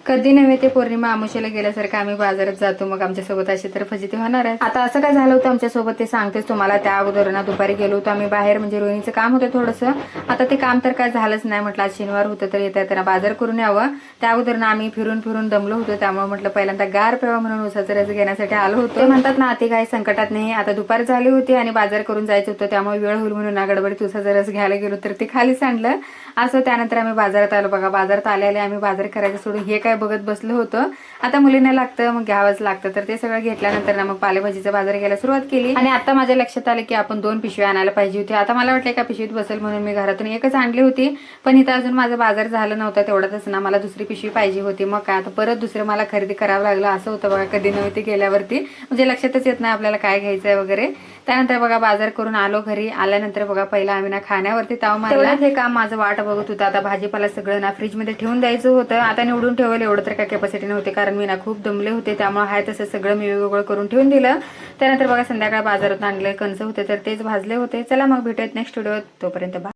कधी नव्हे ते पौर्णिमा अमावस्येला गेल्यासारखं आम्ही बाजारात जातो, मग आमच्यासोबत अशी तर फजिती होणार आहे. आता असं काय झालं होतं आमच्यासोबत ते सांगतेच तुम्हाला. त्या अगोदर ना दुपारी गेलो होतो आम्ही बाहेर, म्हणजे रोहिणीचं काम होतं थोडंसं. आता ते काम तर काय झालंच नाही. म्हटलं आज शनिवार होतं तर येता येताना बाजार करून यावं. त्या अगोदर ना आम्ही फिरून फिरून दमलो होतो, त्यामुळे म्हटलं पहिल्यांदा गार प्यावा म्हणून उसाचा रस घेण्यासाठी आलो होतो. ते म्हणतात ना अति काही संकटात नाही. आता दुपार झाली होती आणि बाजार करून जायचं होतं, त्यामुळे वेळ होईल म्हणून ना गडबडीत उसाचा रस घ्यायला गेलो तर ते खाली सांडलं. असं त्यानंतर आम्ही बाजारात आलो बघा. बाजारात आले आम्ही बाजार करायचं सोडून हे काय बघत बसलो होतो. आता मुलींना लागतं मग घ्यावंच लागतं, तर ते सगळं घेतल्यानंतर ना मग पालेभाजीचा बाजार घ्यायला सुरुवात केली. आणि आता माझ्या लक्षात आलं की आपण 2 पिशव्या आणायला पाहिजे होती. आता मला वाटलं एका पिशवीत बसेल म्हणून मी घरातून एकच आणली होती, पण इथं अजून माझा बाजार झाला नव्हता. तेवढ्यातच ना मला दुसरी पिशवी पाहिजे होती. मग काय आता परत दुसरं मला खरेदी करावं लागलं. असं होतं बघा, कधी नव्हती गेल्यावरती म्हणजे लक्षातच येत नाही आपल्याला काय घ्यायचंय वगैरे. त्यानंतर बघा बाजार करून आलो घरी. आल्यानंतर बघा पहिला आम्ही ना खाण्यावरती ताव मारला. हे काम माझं वाट बघत होतं. आता भाजीपाला सगळं ना फ्रीजमध्ये ठेवून द्यायचं होतं. आता निवडून ठेवलं एवढं तर काय कॅपॅसिटी नव्हती, कारण मी ना खूप दमले होते, त्यामुळे हाय तसं सगळं मी वेगवेगळं करून ठेवून दिलं. त्यानंतर बघा संध्याकाळ बाजारात आणले कणसं होते तर तेच भाजले होते. चला मग भेटूयात नेक्स्ट व्हिडिओत, तोपर्यंत बाय.